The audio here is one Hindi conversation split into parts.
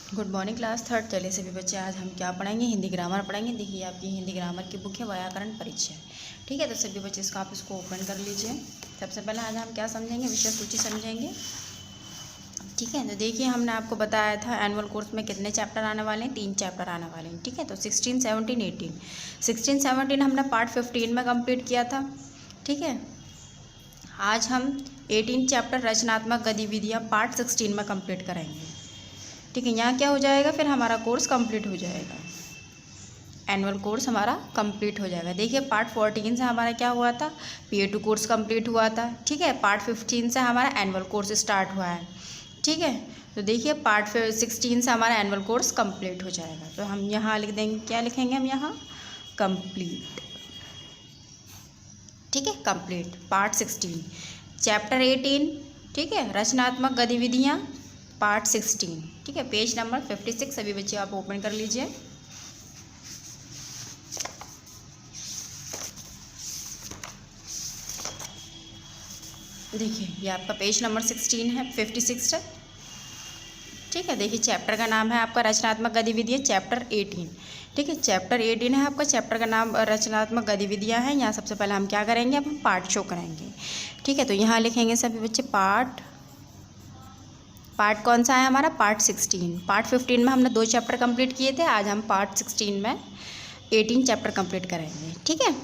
Good morning class third. चलिए सभी बच्चे, आज हम क्या पढ़ेंगे? हिंदी ग्रामर पढ़ेंगे। देखिए आपकी हिंदी ग्रामर की बुक है व्याकरण परिचय। ठीक है, तो सभी बच्चे आप इसको ओपन कर लीजिए। सबसे पहले आज हम क्या समझेंगे? विषय सूची समझेंगे। ठीक है, तो देखिए हमने आपको बताया था एनुअल कोर्स में कितने चैप्टर आने वाले हैं, 3 चैप्टर आने वाले हैं। ठीक है, तो 16, 17, 18। 16, 17 हमने पार्ट 15 में कंप्लीट किया था। ठीक है, आज हम 18 चैप्टर रचनात्मक गतिविधियाँ पार्ट 16 में कंप्लीट करेंगे। ठीक है, यहाँ क्या हो जाएगा, फिर हमारा कोर्स कंप्लीट हो जाएगा, एनुअल कोर्स हमारा कंप्लीट हो जाएगा। देखिए पार्ट 14 से हमारा क्या हुआ था, PA2 कोर्स कंप्लीट हुआ था। ठीक है, पार्ट 15 से हमारा एनुअल कोर्स स्टार्ट हुआ है। ठीक है, तो देखिए पार्ट 16 से हमारा एनुअल कोर्स कंप्लीट हो जाएगा। तो हम यहाँ लिख देंगे, क्या लिखेंगे हम यहाँ? कंप्लीट। ठीक है, कंप्लीट पार्ट 16 चैप्टर 18। ठीक है, रचनात्मक गतिविधियाँ पार्ट 16। ठीक है, पेज नंबर 56 सभी बच्चे आप ओपन कर लीजिए। देखिए ये आपका पेज नंबर 16 है, 56 है। ठीक है, देखिए चैप्टर का नाम है आपका रचनात्मक गतिविधियाँ, चैप्टर 18। ठीक है, चैप्टर 18 है आपका, चैप्टर का नाम रचनात्मक गतिविधियाँ है। यहाँ सबसे पहले हम क्या करेंगे, अब हम पार्ट शो करेंगे। ठीक है, तो यहाँ लिखेंगे सभी बच्चे पार्ट कौन सा है हमारा? पार्ट 16। पार्ट 15 में हमने 2 चैप्टर कंप्लीट किए थे, आज हम पार्ट 16 में 18 चैप्टर कंप्लीट करेंगे। ठीक है,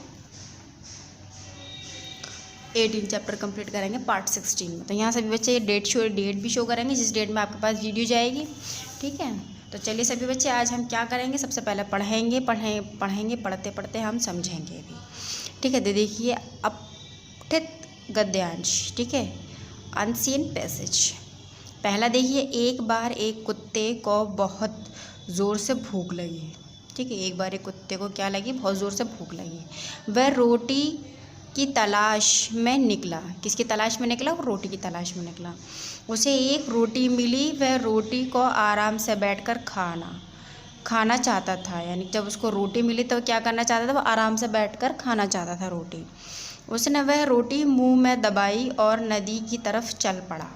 18 चैप्टर कंप्लीट करेंगे पार्ट 16 में। तो यहाँ सभी बच्चे डेट भी शो करेंगे, जिस डेट में आपके पास वीडियो जाएगी। ठीक है, तो चलिए सभी बच्चे आज हम क्या करेंगे, सबसे पहले पढ़ेंगे, पढ़ते पढ़ते हम समझेंगे भी। ठीक है, तो देखिए अपठित गद्यांश। ठीक है, अनसीन पैसेज। पहला देखिए, एक बार एक कुत्ते को बहुत ज़ोर से भूख लगी। ठीक है, एक बार एक कुत्ते को क्या लगी? बहुत ज़ोर से भूख लगी। वह रोटी की तलाश में निकला। किसकी तलाश में निकला? वो रोटी की तलाश में निकला। उसे एक रोटी मिली, वह रोटी को आराम से बैठकर खाना चाहता था। यानी जब उसको रोटी मिली तो क्या करना चाहता था? वो आराम से बैठकर खाना चाहता था रोटी। उसने वह रोटी मुंह में दबाई और नदी की तरफ चल पड़ा।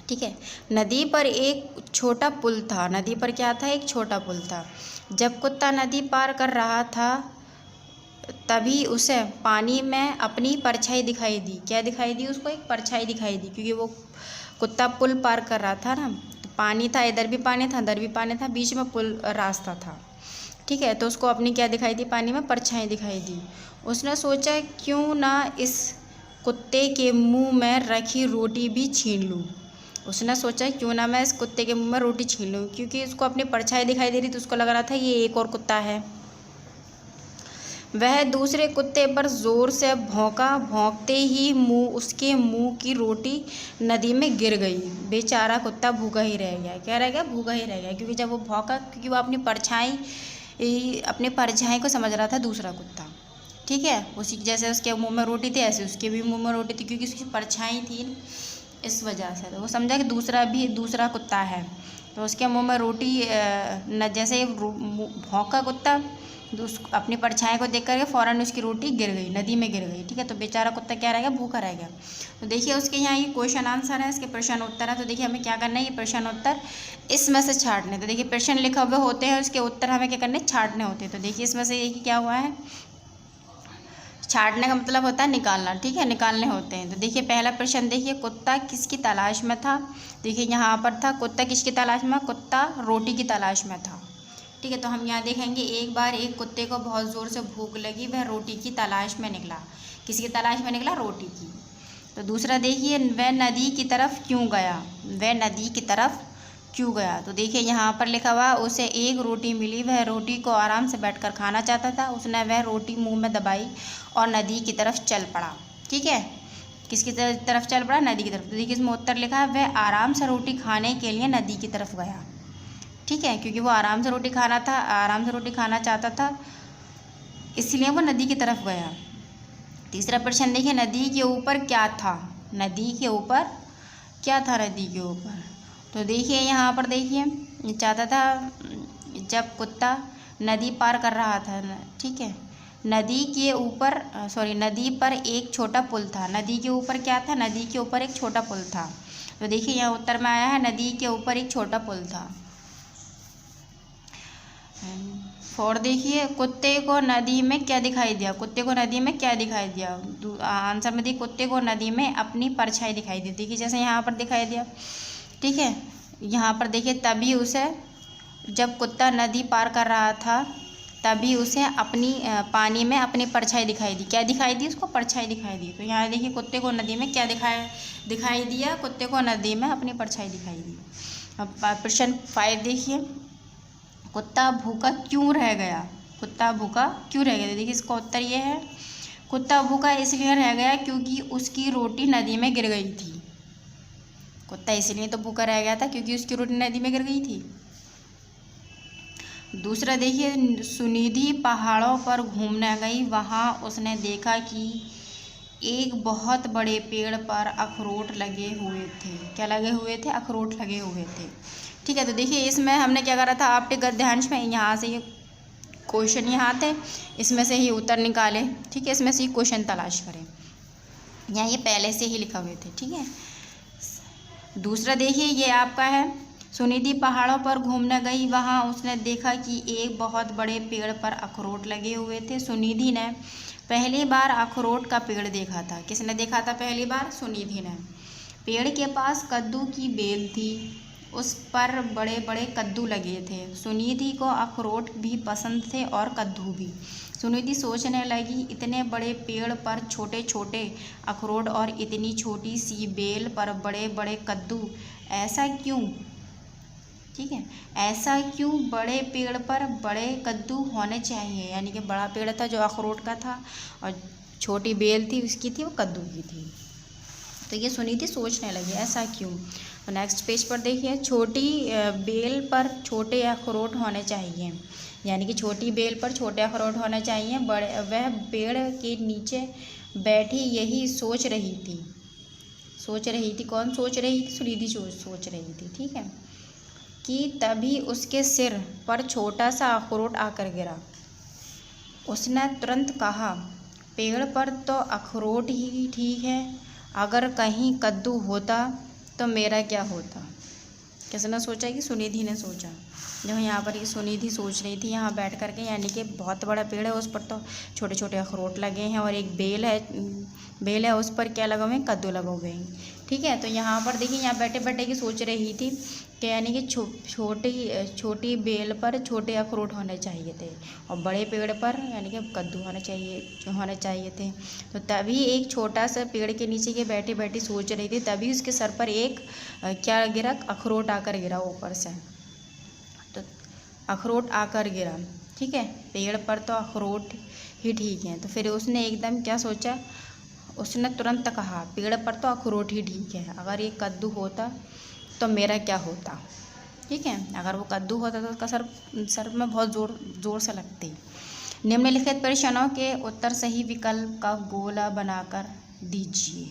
ठीक है, नदी पर एक छोटा पुल था। नदी पर क्या था? एक छोटा पुल था। जब कुत्ता नदी पार कर रहा था तभी उसे पानी में अपनी परछाई दिखाई दी। क्या दिखाई दी उसको? एक परछाई दिखाई दी, क्योंकि वो कुत्ता पुल पार कर रहा था ना, तो पानी था, इधर भी पानी था, उधर भी पानी था, बीच में पुल रास्ता था। ठीक है, तो उसको अपनी क्या दिखाई दी? पानी में परछाई दिखाई दी। उसने सोचा क्यों ना इस कुत्ते के मुंह में रखी रोटी भी छीन लूँ। उसने सोचा क्यों ना मैं इस कुत्ते के मुंह में रोटी छीन लूँ, क्योंकि उसको अपनी परछाई दिखाई दे रही थी, तो उसको लग रहा था ये एक और कुत्ता है। वह दूसरे कुत्ते पर जोर से भौंका। भौंकते ही उसके मुंह की रोटी नदी में गिर गई। बेचारा कुत्ता भूखा ही रह गया। क्या रह गया? भूखा ही रह गया, क्योंकि जब वो भौंका, क्योंकि वो अपनी परछाई को समझ रहा था दूसरा कुत्ता। ठीक है, उसी जैसे उसके मुंह में रोटी थी, ऐसे उसके भी मुंह में रोटी थी, क्योंकि उसकी परछाई थी, इस वजह से तो वो समझा कि दूसरा कुत्ता है। तो उसके मुंह में रोटी जैसे भौंका कुत्ता, तो अपनी परछाई को देख करके फ़ौरन उसकी रोटी गिर गई, नदी में गिर गई। ठीक है, तो बेचारा कुत्ता क्या रह गया? भूखा रह गया। तो देखिए उसके यहाँ ये क्वेश्चन आंसर है, इसके प्रश्न उत्तर है। तो देखिए हमें क्या करना है, ये प्रश्न उत्तर इसमें से छांटने। तो देखिए प्रश्न लिखे हुए होते हैं, उसके उत्तर हमें क्या करने? छांटने होते हैं। तो देखिए इसमें से ये क्या हुआ है? छांटने का मतलब होता है निकालना। ठीक है, निकालने होते हैं। तो देखिए पहला प्रश्न, देखिए कुत्ता किसकी तलाश में था? देखिए यहाँ पर था कुत्ता किसकी तलाश में? कुत्ता रोटी की तलाश में था। ठीक है, तो हम यहाँ देखेंगे, एक बार एक कुत्ते को बहुत ज़ोर से भूख लगी, वह रोटी की तलाश में निकला। किसकी तलाश में निकला? रोटी की। तो दूसरा देखिए, वह नदी की तरफ क्यों गया? वह नदी की तरफ क्यों गया? तो देखिए यहाँ पर लिखा हुआ, उसे एक रोटी मिली, वह रोटी को आराम से बैठकर खाना चाहता था। उसने वह रोटी मुंह में दबाई और नदी की तरफ चल पड़ा। ठीक है, किसकी तरफ चल पड़ा? नदी की तरफ। तो देखिए इसमें उत्तर लिखा है, वह आराम से रोटी खाने के लिए नदी की तरफ गया। ठीक है, क्योंकि वो आराम से रोटी खाना चाहता था, इसलिए वो नदी की तरफ गया। तीसरा प्रश्न देखिए, नदी के ऊपर क्या था? नदी के ऊपर क्या था? नदी के ऊपर तो देखिए यहाँ पर देखिए चाहता था, जब कुत्ता नदी पार कर रहा था। ठीक है, नदी पर एक छोटा पुल था। नदी के ऊपर क्या था? नदी के ऊपर एक छोटा पुल था। तो देखिए यहाँ उत्तर में आया है, नदी के ऊपर एक छोटा पुल था। 4 देखिए, कुत्ते को नदी में क्या दिखाई दिया, कुत्ते को नदी में क्या दिखाई दिया, आंसर में देखिए कुत्ते को नदी में अपनी परछाई दिखाई दी। देखिए जैसे यहाँ पर दिखाई दिया, ठीक है, यहाँ पर देखिए तभी उसे, जब कुत्ता नदी पार कर रहा था तभी उसे अपनी पानी में अपनी परछाई दिखाई दी। क्या दिखाई दी उसको? परछाई दिखाई दी। तो यहाँ देखिए कुत्ते को नदी में क्या दिखाई दिया, कुत्ते को नदी में अपनी परछाई दिखाई दी। अब प्रश्न 5 देखिए, कुत्ता भूखा क्यों रह गया, कुत्ता भूखा क्यों रह गया। देखिए इसका उत्तर ये है, कुत्ता भूखा इसलिए रह गया क्योंकि उसकी रोटी नदी में गिर गई थी। कुत्ता इसलिए तो भूखा रह गया था क्योंकि उसकी रोटी नदी में गिर गई थी। दूसरा देखिए, सुनिधि पहाड़ों पर घूमने गई, वहाँ उसने देखा कि एक बहुत बड़े पेड़ पर अखरोट लगे हुए थे। क्या लगे हुए थे? अखरोट लगे हुए थे। ठीक है, तो देखिए इसमें हमने क्या करा था, आपके गद्यांश में यहाँ से ये क्वेश्चन यहाँ थे, इसमें से ही उत्तर निकाले। ठीक है, इसमें से ही क्वेश्चन तलाश करें, यहाँ ये पहले से ही लिखा हुए थे। ठीक है, दूसरा देखिए ये आपका है, सुनिधि पहाड़ों पर घूमने गई, वहाँ उसने देखा कि एक बहुत बड़े पेड़ पर अखरोट लगे हुए थे। सुनिधि ने पहली बार अखरोट का पेड़ देखा था। किसने देखा था पहली बार? सुनिधि ने। पेड़ के पास कद्दू की बेल थी, उस पर बड़े बड़े कद्दू लगे थे। सुनिधि को अखरोट भी पसंद थे और कद्दू भी। सुनिधि सोचने लगी, इतने बड़े पेड़ पर छोटे छोटे अखरोट और इतनी छोटी सी बेल पर बड़े बड़े कद्दू, ऐसा क्यों? ठीक है, ऐसा क्यों? बड़े पेड़ पर बड़े कद्दू होने चाहिए, यानी कि बड़ा पेड़ था जो अखरोट का था और छोटी बेल थी उसकी थी वो कद्दू की थी। तो ये सुनिधि सोचने लगी ऐसा क्यों। तो नेक्स्ट पेज पर देखिए, छोटी बेल पर छोटे अखरोट होने चाहिए, यानी कि छोटी बेल पर छोटे अखरोट होने चाहिए। बड़े, वह पेड़ के नीचे बैठी यही सोच रही थी। कौन सोच रही थी? सुनिधि सोच रही थी। ठीक है, कि तभी उसके सिर पर छोटा सा अखरोट आकर गिरा। उसने तुरंत कहा, पेड़ पर तो अखरोट ही ठीक है, अगर कहीं कद्दू होता तो मेरा क्या होता। किसने सोचा? कि सुनिधि ने सोचा। जो यहाँ पर ये सुनिधि सोच रही थी यहाँ बैठ करके, यानी कि बहुत बड़ा पेड़ है, उस पर तो छोटे छोटे अखरोट लगे हैं और एक बेल है उस पर क्या लगा हुए हैं? कद्दू लगे हुए हैं। ठीक है, तो यहाँ पर देखिए यहाँ बैठे बैठे की सोच रही थी कि यानी कि छोटी बेल पर छोटे अखरोट होने चाहिए थे और बड़े पेड़ पर यानी कि कद्दू होने चाहिए थे। तो तभी एक छोटा सा पेड़ के नीचे के बैठी बैठी सोच रही थी, तभी उसके सर पर एक क्या गिरा? अखरोट आकर गिरा ऊपर से। तो अखरोट आकर गिरा, ठीक है, पेड़ पर तो अखरोट ही ठीक है। तो फिर उसने एकदम क्या सोचा, उसने तुरंत कहा, पेड़ पर तो अखरोट ही ठीक है, अगर ये कद्दू होता तो मेरा क्या होता। ठीक है, अगर वो कद्दू होता तो उसका सर में बहुत ज़ोर से लगती। निम्नलिखित प्रश्नों के उत्तर सही विकल्प का गोला बनाकर दीजिए।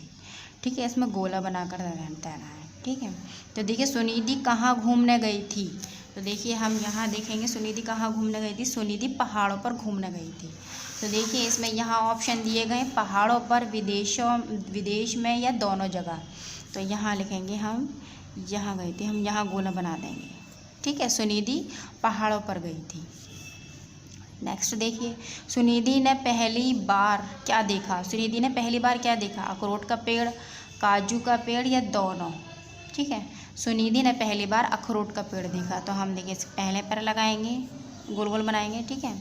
ठीक है, इसमें गोला बनाकर देना है। ठीक है, तो देखिए सुनिधि कहाँ घूमने गई थी। तो देखिए हम यहाँ देखेंगे सुनिधि कहाँ घूमने गई थी। सुनिधि पहाड़ों पर घूमने गई थी। तो देखिए इसमें यहाँ ऑप्शन दिए गए, पहाड़ों पर, विदेश में या दोनों जगह। तो यहाँ लिखेंगे हम यहाँ गई थी, हम यहाँ गोला बना देंगे। ठीक है, सुनिधि पहाड़ों पर गई थी। नेक्स्ट देखिए, सुनिधि ने पहली बार क्या देखा। सुनिधि ने पहली बार क्या देखा? अखरोट का पेड़, काजू का पेड़ या दोनों। ठीक है, सुनिधि ने पहली बार अखरोट का पेड़ देखा। तो हम देखिए पहले पर लगाएंगे, गोल गोल बनाएंगे। ठीक है,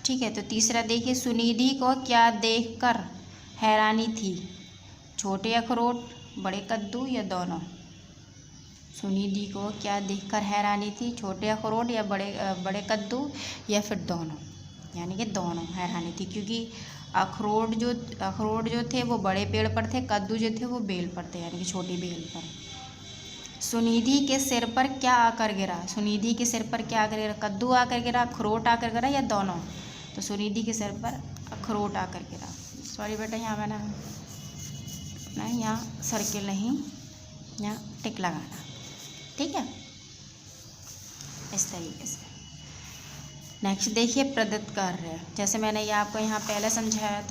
ठीक है, तो तीसरा देखिए, सुनिधि को क्या देखकर हैरानी थी, छोटे अखरोट, बड़े कद्दू या दोनों। सुनिधि को क्या देखकर हैरानी थी, छोटे अखरोट या बड़े कद्दू या फिर दोनों, यानी कि दोनों हैरानी थी, क्योंकि अखरोट जो थे वो बड़े पेड़ पर थे, कद्दू जो थे वो बेल पर थे, यानी कि छोटी बेल पर। सुनिधि के सिर पर क्या आकर गिरा। सुनिधि के सिर पर क्या आकर गिरा? कद्दू आकर गिरा, अखरोट आकर गिरा या दोनों। तो सुनिधि के सिर पर अखरोट आकर गिरा। सॉरी बेटा, यहाँ मैंने नहीं, यहाँ सर्किल नहीं, यहाँ टिक लगाना। ठीक है, इस तरीके से। नेक्स्ट देखिए, प्रदत्त कार्य, जैसे मैंने ये आपको यहाँ पहले समझाया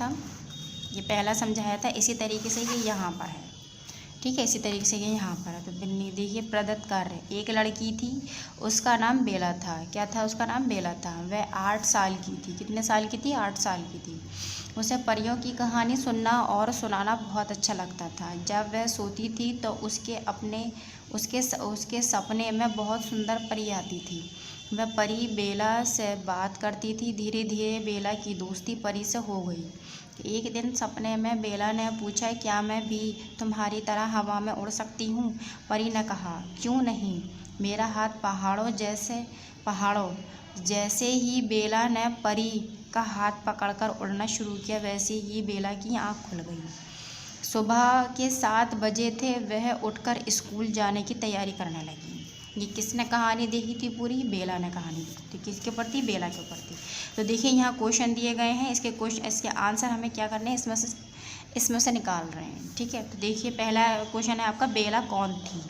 था, इसी तरीके से ये यहाँ पर है। ठीक है। इसी तरीके से ये यहाँ पर है। तो देखिए प्रदत्त कार्य, एक लड़की थी, उसका नाम बेला था। क्या था? उसका नाम बेला था। वह 8 साल की थी। कितने साल की थी? 8 साल की थी। उसे परियों की कहानी सुनना और सुनाना बहुत अच्छा लगता था। जब वह सोती थी तो उसके सपने में बहुत सुंदर परी आती थी। वह परी बेला से बात करती थी। धीरे धीरे बेला की दोस्ती परी से हो गई। एक दिन सपने में बेला ने पूछा, क्या मैं भी तुम्हारी तरह हवा में उड़ सकती हूँ? परी ने कहा, क्यों नहीं, मेरा हाथ पहाड़ों जैसे ही बेला ने परी का हाथ पकड़कर उड़ना शुरू किया, वैसे ही बेला की आँख खुल गई। सुबह के 7 बजे थे। वह उठकर स्कूल जाने की तैयारी करने लगी। ये किसने कहानी देखी थी? पूरी बेला ने कहानी देखी थी। किसके ऊपर थी? बेला के ऊपर थी। तो देखिए यहाँ क्वेश्चन दिए गए हैं, इसके आंसर हमें क्या करने हैं, इसमें से निकाल रहे हैं। ठीक है। तो देखिए पहला क्वेश्चन है आपका, बेला कौन थी?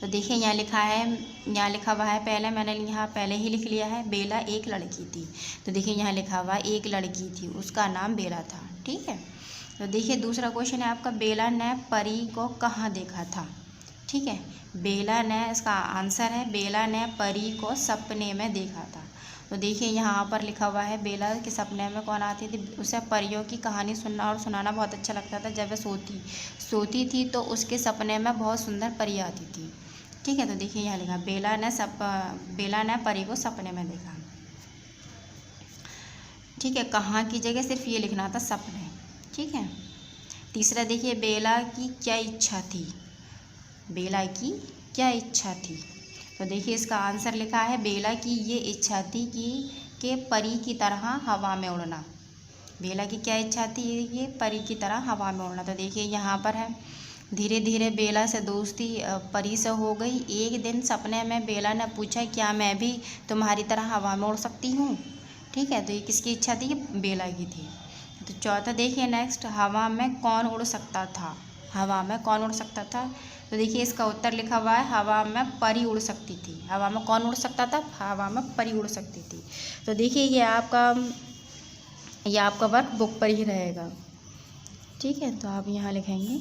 तो देखिए यहाँ लिखा हुआ है, मैंने यहाँ पहले ही लिख लिया है, बेला एक लड़की थी। तो देखिए यहाँ लिखा हुआ है एक लड़की थी, उसका नाम बेला था। ठीक है। तो देखिए दूसरा क्वेश्चन है आपका, बेला ने परी को कहाँ देखा था? ठीक है। इसका आंसर है, बेला ने परी को सपने में देखा था। तो देखिए यहाँ पर लिखा हुआ है, बेला के सपने में कौन आती थी? उसे परियों की कहानी सुनना और सुनाना बहुत अच्छा लगता था। जब वह सोती थी तो उसके सपने में बहुत सुंदर परी आती थी। ठीक है। तो देखिए यहाँ लिखा, बेला ने परी को सपने में देखा। ठीक है। कहाँ की जगह सिर्फ ये लिखना था, सपने। ठीक है। तीसरा देखिए, बेला की क्या इच्छा थी? बेला की क्या इच्छा थी? तो देखिए इसका आंसर लिखा है, बेला की ये इच्छा थी कि परी की तरह हवा में उड़ना। बेला की क्या इच्छा थी? ये परी की तरह हवा में उड़ना। तो देखिए यहाँ पर है, धीरे धीरे बेला से दोस्ती परी से हो गई। एक दिन सपने में बेला ने पूछा, क्या मैं भी तुम्हारी तरह हवा में उड़ सकती हूँ? ठीक है। तो ये किसकी इच्छा थी? ये बेला की थी। तो चौथा देखिए नेक्स्ट, हवा में कौन उड़ सकता था? हवा में कौन उड़ सकता था? तो देखिए इसका उत्तर लिखा हुआ है, हवा में परी उड़ सकती थी। हवा में कौन उड़ सकता था? हवा में परी उड़ सकती थी। तो देखिए ये आपका वर्क बुक पर ही रहेगा। ठीक है। तो आप यहाँ लिखेंगे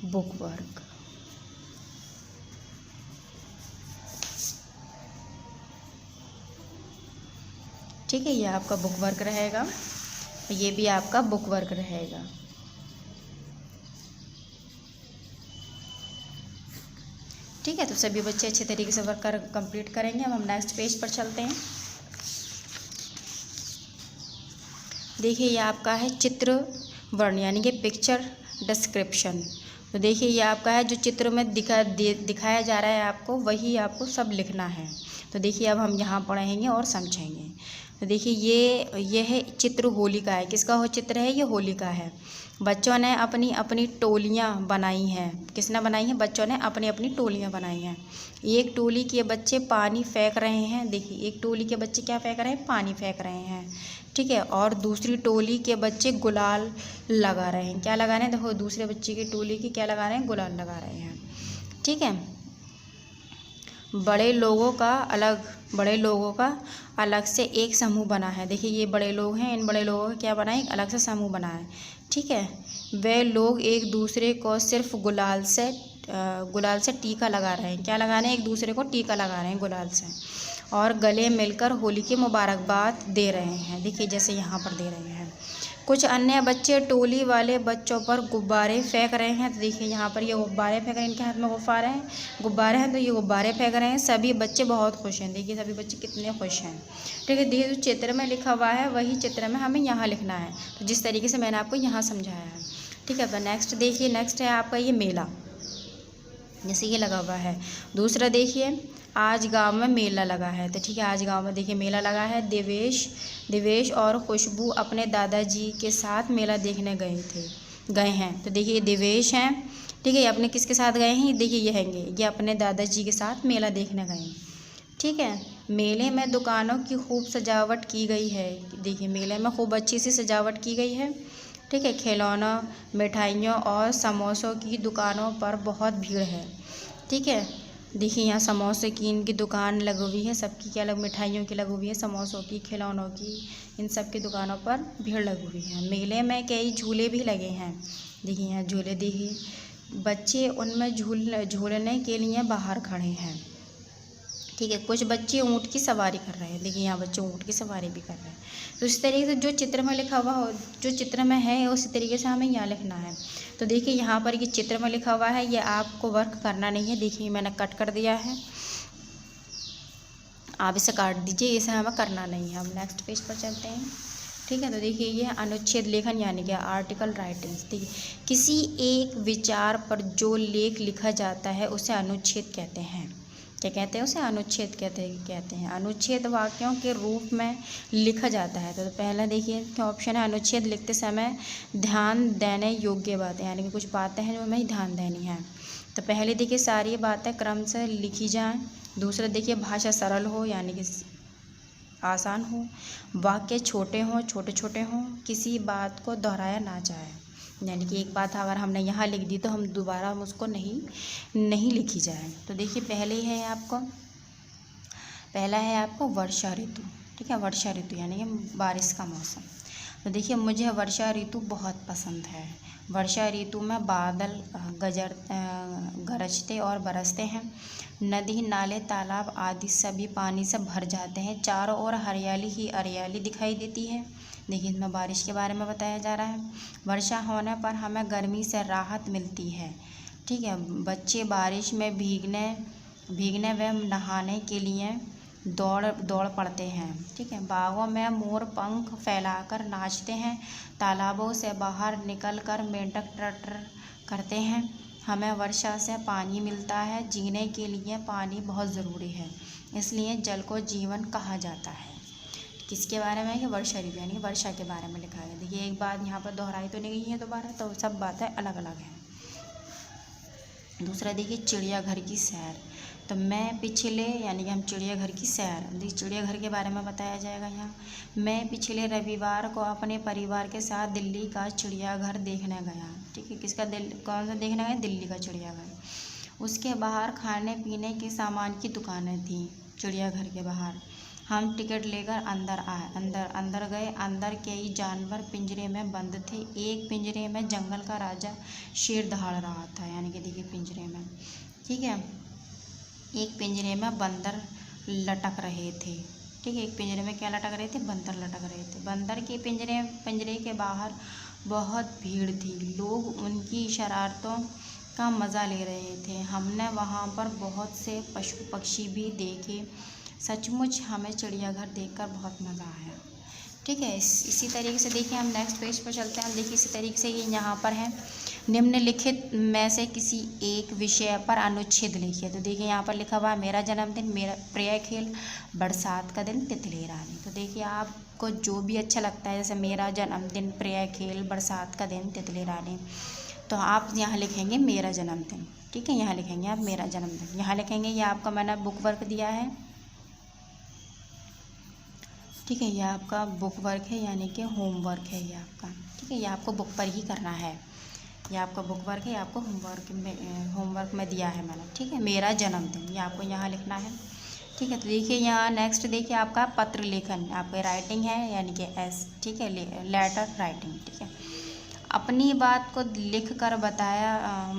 बुक वर्क। ठीक है। ये आपका बुक वर्क रहेगा, ये भी आपका बुक वर्क रहेगा। ठीक है। तो सभी बच्चे अच्छे तरीके से वर्क कंप्लीट करेंगे। अब हम नेक्स्ट पेज पर चलते हैं। देखिए ये आपका है चित्र वर्ण, यानी कि पिक्चर डिस्क्रिप्शन। तो देखिए ये आपका है, जो चित्र में दिखाया जा रहा है आपको, वही आपको सब लिखना है। तो देखिए अब हम यहाँ पढ़ेंगे और समझेंगे। तो देखिए ये चित्र होली का है। किसका हो चित्र है? ये होली का है। बच्चों ने अपनी अपनी टोलियाँ बनाई हैं। किसने बनाई हैं? बच्चों ने अपनी अपनी टोलियाँ बनाई हैं। एक टोली के बच्चे पानी फेंक रहे हैं। देखिए एक टोली के बच्चे क्या फेंक रहे हैं? पानी फेंक रहे हैं। ठीक है। और दूसरी टोली के बच्चे गुलाल लगा रहे हैं। क्या लगा रहे हैं? देखो दूसरे बच्चे की टोली की क्या लगा रहे हैं? गुलाल लगा रहे हैं। ठीक है। बड़े लोगों का अलग से एक समूह बना है। देखिए ये बड़े लोग हैं, इन बड़े लोगों का क्या बना है? एक अलग से समूह बना है। ठीक है। वे लोग एक दूसरे को सिर्फ गुलाल से टीका लगा रहे हैं। क्या लगा रहे हैं? एक दूसरे को टीका लगा रहे हैं गुलाल से, और गले मिलकर होली की मुबारकबाद दे रहे हैं। देखिए जैसे यहाँ पर दे रहे हैं। कुछ अन्य बच्चे टोली वाले बच्चों पर गुब्बारे फेंक रहे हैं। तो देखिए यहाँ पर ये गुब्बारे फेंक रहे हैं, इनके हाथ में गुब्बारे हैं, तो ये गुब्बारे फेंक रहे हैं। सभी बच्चे बहुत खुश हैं। देखिए सभी बच्चे कितने खुश हैं। ठीक है। देखिए जो चित्र में लिखा हुआ है वही चित्र में हमें यहाँ लिखना है, तो जिस तरीके से मैंने आपको यहाँ समझाया है। ठीक है। तो नेक्स्ट देखिए, नेक्स्ट है आपका ये मेला, जैसे ये लगा हुआ है। दूसरा देखिए, आज गांव में मेला लगा है। तो ठीक है, आज गांव में देखिए मेला लगा है। देवेश और खुशबू अपने दादाजी के साथ मेला देखने गए हैं। तो देखिए ये देवेश हैं। ठीक है। ये अपने किसके साथ गए हैं? देखिए ये अपने दादाजी के साथ मेला देखने गए हैं। ठीक है। मेले में दुकानों की खूब सजावट की गई है। देखिए मेले में खूब अच्छी सी सजावट की गई है। ठीक है। खिलौनों, मिठाइयों और समोसों की दुकानों पर बहुत भीड़ है। ठीक है। देखिए यहाँ समोसे की इनकी दुकान लगी हुई है, सबकी क्या लग मिठाइयों की लगी हुई है, समोसों की, खिलौनों की, इन सब की दुकानों पर भीड़ लगी हुई है। मेले में कई झूले भी लगे हैं। देखिए यहाँ झूले देखिए बच्चे उनमें झूलने के लिए बाहर खड़े हैं। ठीक है, कुछ बच्चे ऊँट की सवारी कर रहे हैं। देखिए यहाँ बच्चे ऊँट की सवारी भी कर रहे हैं। तो इस तरीके से जो चित्र में लिखा हुआ हो, जो चित्र में है उसी तरीके से हमें यहाँ लिखना है। तो देखिए यहाँ पर ये चित्र में लिखा हुआ है, ये आपको वर्क करना नहीं है। देखिए मैंने कट कर दिया है, आप इसे काट दीजिए, इसे हमें करना नहीं है। हम नेक्स्ट पेज पर चलते हैं। ठीक है, तो देखिए ये अनुच्छेद लेखन यानी कि आर्टिकल राइटिंग्स। देखिए किसी एक विचार पर जो लेख लिखा जाता है उसे अनुच्छेद कहते हैं। क्या कहते हैं उसे? अनुच्छेद कहते हैं। अनुच्छेद वाक्यों के रूप में लिखा जाता है। तो पहला देखिए क्या ऑप्शन है, अनुच्छेद लिखते समय ध्यान देने योग्य बातें, यानी कि कुछ बातें हैं जो हमें ध्यान देनी है। तो पहले देखिए सारी बातें क्रम से लिखी जाएं। दूसरा देखिए भाषा सरल हो, यानी कि आसान हो, वाक्य छोटे हों, छोटे छोटे हों, किसी बात को दोहराया ना जाए, यानी कि एक बात अगर हमने यहाँ लिख दी तो हम दोबारा हम उसको नहीं लिखी जाए। तो देखिए पहला है आपको वर्षा ऋतु। ठीक है, वर्षा ऋतु यानी कि बारिश का मौसम। तो देखिए मुझे वर्षा ऋतु बहुत पसंद है। वर्षा ऋतु में बादल गरजते और बरसते हैं, नदी नाले तालाब आदि सभी पानी से भर जाते हैं, चारों ओर हरियाली ही हरियाली दिखाई देती है। देखिए इसमें बारिश के बारे में बताया जा रहा है। वर्षा होने पर हमें गर्मी से राहत मिलती है। ठीक है, बच्चे बारिश में भीगने व नहाने के लिए दौड़ पड़ते हैं। ठीक है, बागों में मोर पंख फैलाकर नाचते हैं, तालाबों से बाहर निकलकर मेंढक टटर करते हैं। हमें वर्षा से पानी मिलता है, जीने के लिए पानी बहुत ज़रूरी है, इसलिए जल को जीवन कहा जाता है। किसके बारे में है कि वर्षा ऋतु यानी वर्षा के बारे में लिखा है। देखिए एक बात यहाँ पर दोहराई तो नहीं गई है दोबारा, तो सब बातें अलग अलग हैं। दूसरा देखिए चिड़ियाघर की सैर। तो मैं पिछले यानी कि हम चिड़ियाघर की सैर, देखिए चिड़ियाघर के बारे में बताया जाएगा यहाँ। मैं पिछले रविवार को अपने परिवार के साथ दिल्ली का चिड़ियाघर देखने गया। ठीक है, कौन सा देखने गया? दिल्ली का चिड़ियाघर। उसके बाहर खाने पीने के सामान की दुकानें थीं। चिड़ियाघर के बाहर हम टिकट लेकर अंदर आए। अंदर गए। अंदर कई जानवर पिंजरे में बंद थे। एक पिंजरे में जंगल का राजा शेर दहाड़ रहा था, यानी कि देखिए पिंजरे में। ठीक है, एक पिंजरे में बंदर लटक रहे थे। ठीक है, एक पिंजरे में क्या लटक रहे थे? बंदर लटक रहे थे। बंदर के पिंजरे के बाहर बहुत भीड़ थी। लोग उनकी शरारतों का मज़ा ले रहे थे। हमने वहाँ पर बहुत से पशु पक्षी भी देखे। सचमुच हमें चिड़ियाघर देखकर बहुत मज़ा आया। ठीक है, इसी तरीके से देखिए हम नेक्स्ट पेज पर चलते हैं। देखिए इसी तरीके से ये यहाँ पर है, निम्नलिखित में से किसी एक विषय पर अनुच्छेद लिखिए। तो देखिए यहाँ पर लिखा हुआ है मेरा जन्मदिन, मेरा प्रिय खेल, बरसात का दिन, तितली रानी। तो देखिए आपको जो भी अच्छा लगता है, जैसे मेरा जन्मदिन, प्रिय खेल, बरसात का दिन, तितली रानी, तो आप यहाँ लिखेंगे मेरा जन्मदिन। ठीक है, यहाँ लिखेंगे आप मेरा जन्मदिन, यहाँ लिखेंगे। ये आपका मैंने बुक वर्क दिया है। ठीक है, ये आपका बुक वर्क है, यानी कि होमवर्क है ये आपका। ठीक है, ये आपको बुक पर ही करना है। ये आपका बुक वर्क है, ये आपको होमवर्क में दिया है मैंने। ठीक है, मेरा जन्मदिन ये आपको यहाँ लिखना है। ठीक है, तो देखिए यहाँ नेक्स्ट देखिए आपका पत्र लेखन, आपकी राइटिंग है, यानी कि एस। ठीक है, लेटर राइटिंग। ठीक है, अपनी बात को लिख कर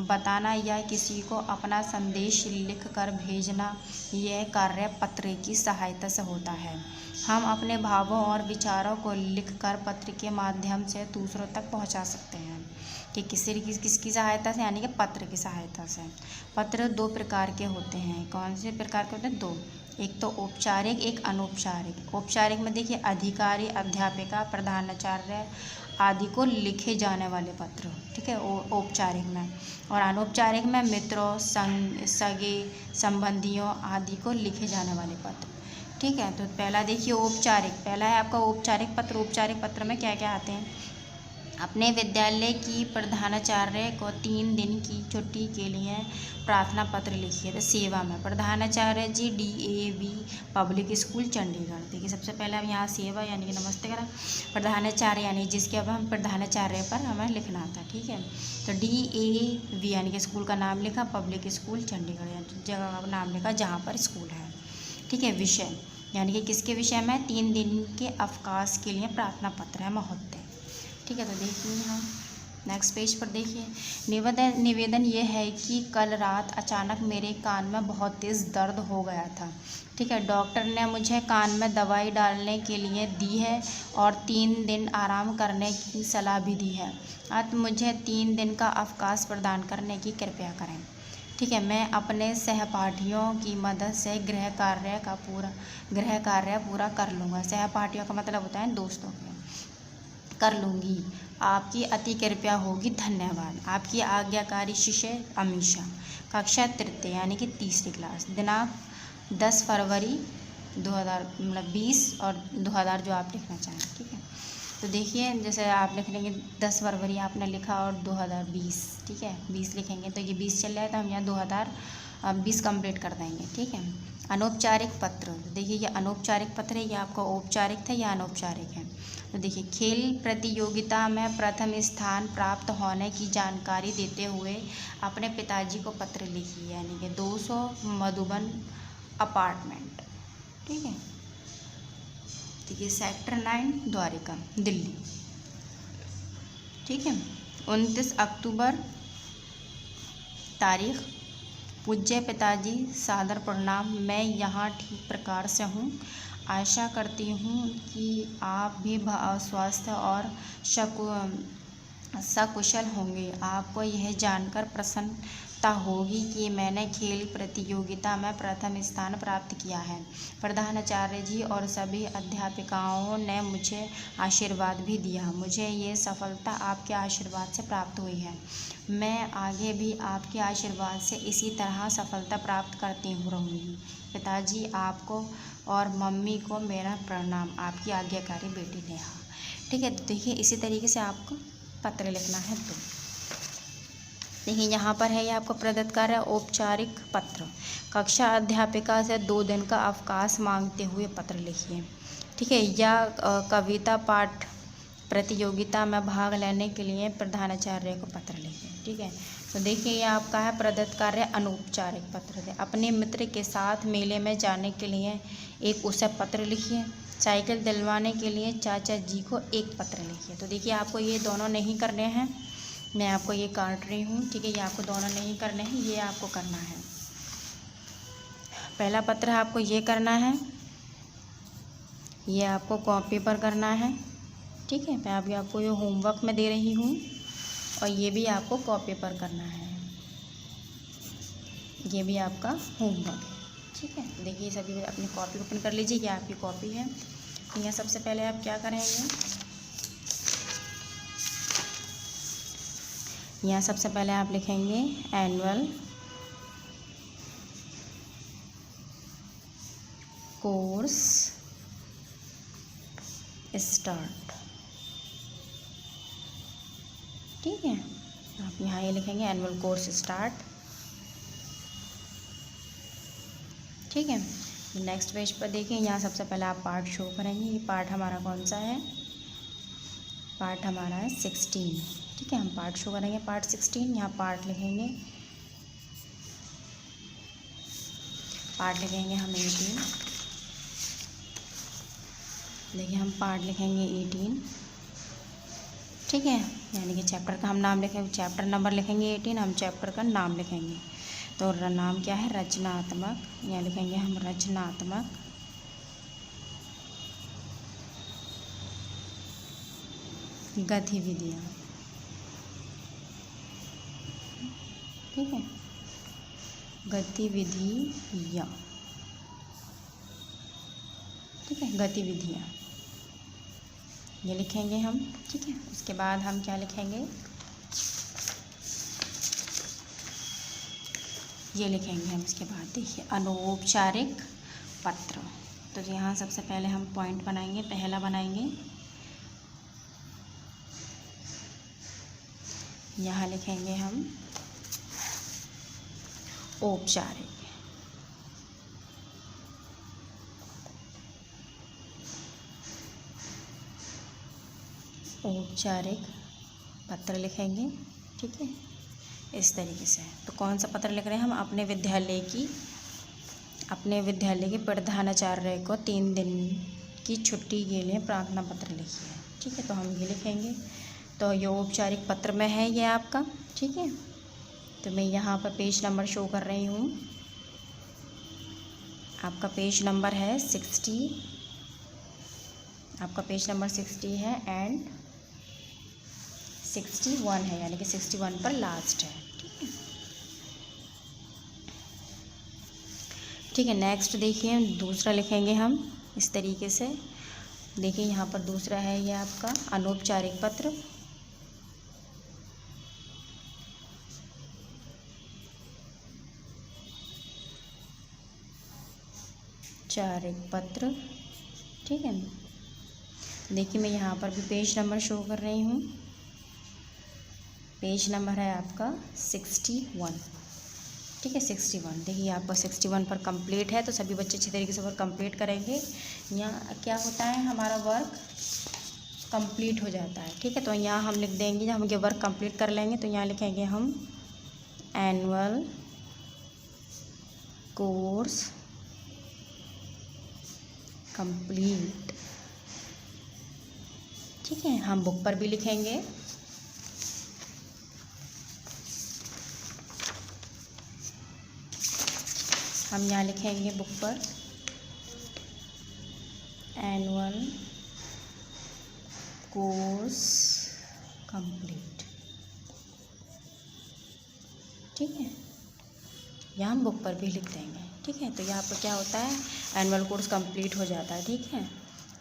बताना या किसी को अपना संदेश लिख कर भेजना, यह कार्य पत्र की सहायता से होता है। हम अपने भावों और विचारों को लिखकर पत्र के माध्यम से दूसरों तक पहुंचा सकते हैं। कि किसकी सहायता से, यानी कि पत्र की सहायता से। पत्र दो प्रकार के होते हैं। कौन से प्रकार के होते हैं? दो। एक तो औपचारिक, एक अनौपचारिक। औपचारिक में देखिए अधिकारी, अध्यापिका, प्रधानाचार्य आदि को लिखे जाने वाले पत्र। ठीक है, औपचारिक में। और अनौपचारिक में मित्रों, सगे संबंधियों आदि को लिखे जाने वाले पत्र। ठीक है, तो पहला देखिए औपचारिक, पहला है आपका औपचारिक पत्र। औपचारिक पत्र में क्या क्या आते हैं? अपने विद्यालय की प्रधानाचार्य को 3 दिन की छुट्टी के लिए प्रार्थना पत्र लिखिए। तो सेवा में प्रधानाचार्य जी, DAV पब्लिक स्कूल चंडीगढ़। देखिए सबसे पहले हम यहाँ सेवा यानी कि नमस्ते करा, प्रधानाचार्य यानी जिसके अब हम प्रधानाचार्य पर हमें लिखना था। ठीक है, तो DAV यानी कि स्कूल का नाम लिखा, पब्लिक स्कूल चंडीगढ़ यानी जगह का नाम लिखा जहाँ पर स्कूल है। ठीक है, विषय यानी कि किसके विषय में? 3 दिन के अवकाश के लिए प्रार्थना पत्र है, महोदय। ठीक है, तो देखिए यहाँ नेक्स्ट पेज पर देखिए, निवेदन ये है कि कल रात अचानक मेरे कान में बहुत तेज़ दर्द हो गया था। ठीक है, डॉक्टर ने मुझे कान में दवाई डालने के लिए दी है और 3 दिन आराम करने की सलाह भी दी है। आप मुझे 3 दिन का अवकाश प्रदान करने की कृपया करें। ठीक है, मैं अपने सहपाठियों की मदद से गृह कार्य पूरा कर लूँगा। सहपाठियों का मतलब होता है दोस्तों के। कर लूँगी। आपकी अति कृपया होगी। धन्यवाद। आपकी आज्ञाकारी शिष्य अमीषा। कक्षा तृतीय यानी कि तीसरी क्लास। दिनांक 10 फरवरी 2020 और 2000 जो आप लिखना चाहें। ठीक है, तो देखिए जैसे आप लिख लेंगे 10 फरवरी आपने लिखा और 2020, ठीक है 20 लिखेंगे तो ये 20 चल रहा है तो हम यहाँ 2020 कंप्लीट कर देंगे। ठीक है, अनौपचारिक पत्र। देखिए ये अनौपचारिक पत्र है, ये आपका औपचारिक था या अनौपचारिक है। तो देखिए, खेल प्रतियोगिता में प्रथम स्थान प्राप्त होने की जानकारी देते हुए अपने पिताजी को पत्र लिखिए, यानी कि 200 मधुबन अपार्टमेंट। ठीक है, देखिए सेक्टर 9 द्वारिका दिल्ली। ठीक है, 29 अक्टूबर तारीख। पूज्य पिताजी सादर प्रणाम। मैं यहाँ ठीक प्रकार से हूँ। आशा करती हूँ कि आप भी स्वस्थ और सकुशल होंगे। आपको यह जानकर प्रसन्नता होगी कि मैंने खेल प्रतियोगिता में प्रथम स्थान प्राप्त किया है। प्रधानाचार्य जी और सभी अध्यापिकाओं ने मुझे आशीर्वाद भी दिया। मुझे ये सफलता आपके आशीर्वाद से प्राप्त हुई है। मैं आगे भी आपके आशीर्वाद से इसी तरह सफलता प्राप्त करती रहूँगी। पिताजी आपको और मम्मी को मेरा प्रणाम। आपकी आज्ञाकारी बेटी नेहा। ठीक है, तो देखिए इसी तरीके से आपको पत्र लिखना है। तो देखिए यहाँ पर है ये आपको प्रदत्त कार्य औपचारिक पत्र। कक्षा अध्यापिका से 2 दिन का अवकाश मांगते हुए पत्र लिखिए। ठीक है, या कविता पाठ प्रतियोगिता में भाग लेने के लिए प्रधानाचार्य को पत्र लिखिए। ठीक है, तो देखिए ये आपका है प्रदत्त कार्य अनौपचारिक पत्र है। अपने मित्र के साथ मेले में जाने के लिए एक उसे पत्र लिखिए। साइकिल दिलवाने के लिए चाचा जी को एक पत्र लिखिए। तो देखिए आपको ये दोनों नहीं करने हैं, मैं आपको ये काट रही हूँ। ठीक है, ये आपको दोनों नहीं करने हैं, ये आपको करना है। पहला पत्र आपको ये करना है, ये आपको कॉपी पर करना है। ठीक है, मैं अभी आपको ये होमवर्क में दे रही हूँ और ये भी आपको कॉपी पर करना है, ये भी आपका होमवर्क है। ठीक है, देखिए सभी अपनी कॉपी ओपन कर लीजिए, ये आपकी कॉपी है। तो यहाँ सबसे पहले आप क्या करेंगे, यहाँ सबसे पहले आप लिखेंगे एनुअल कोर्स स्टार्ट। ठीक है, आप यहाँ ये लिखेंगे एनुअल कोर्स स्टार्ट। ठीक है, नेक्स्ट पेज पर देखिए, यहाँ सबसे पहले आप पार्ट शो करेंगे। ये पार्ट हमारा कौन सा है, पार्ट हमारा है 16। ठीक है, हम पार्ट शो करेंगे पार्ट 16। यहाँ पार्ट लिखेंगे, पार्ट लिखेंगे हम 18। देखिए हम पार्ट लिखेंगे 18। ठीक है, यानी कि चैप्टर का हम नाम लिखेंगे, चैप्टर नंबर लिखेंगे 18, हम चैप्टर का नाम लिखेंगे। तो नाम क्या है, रचनात्मक। यहाँ लिखेंगे हम रचनात्मक गतिविधियाँ। ठीक है, गतिविधियाँ। ठीक है, गतिविधियाँ ये लिखेंगे हम। ठीक है, उसके बाद हम क्या लिखेंगे, ये लिखेंगे हम। इसके बाद देखिए अनौपचारिक पत्र। तो यहाँ सबसे पहले हम पॉइंट बनाएंगे। पहला बनाएंगे, यहाँ लिखेंगे हम औपचारिक। औपचारिक पत्र लिखेंगे। ठीक है, इस तरीके से। तो कौन सा पत्र लिख रहे हैं हम, अपने विद्यालय के प्रधानाचार्य को 3 दिन की छुट्टी के लिए प्रार्थना पत्र लिखिए। ठीक है, तो हम ये लिखेंगे। तो ये औपचारिक पत्र में है ये आपका, ठीक है। तो मैं यहाँ पर पेज नंबर शो कर रही हूँ। आपका पेज नंबर है 60, आपका पेज नंबर 60 है एंड 61 है, यानी कि 61 पर लास्ट है, ठीक है। ठीक है, नेक्स्ट देखिए दूसरा लिखेंगे हम इस तरीके से। देखिए यहाँ पर दूसरा है ये आपका अनौपचारिक पत्र। औपचारिक पत्र, ठीक है। देखिए मैं यहाँ पर भी पेज नंबर शो कर रही हूँ। पेज नंबर है आपका 61, ठीक है 61। देखिए आपका 61 पर कंप्लीट है, तो सभी बच्चे अच्छी तरीके से वर्क कंप्लीट करेंगे। यहाँ क्या होता है, हमारा वर्क कंप्लीट हो जाता है, ठीक है। तो यहाँ हम लिख देंगे, जब हम ये वर्क कंप्लीट कर लेंगे तो यहाँ लिखेंगे हम एनुअल कोर्स कंप्लीट, ठीक है। हम बुक पर भी लिखेंगे, हम यहाँ लिखेंगे बुक पर एनुअल कोर्स कंप्लीट, ठीक है। यहाँ हम बुक पर भी लिख देंगे, ठीक है। तो यहाँ पर क्या होता है, एनुअल कोर्स कंप्लीट हो जाता है, ठीक है।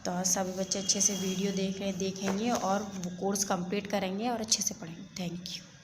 तो आज सभी बच्चे अच्छे से वीडियो देखेंगे और वो कोर्स कंप्लीट करेंगे और अच्छे से पढ़ेंगे। Thank you.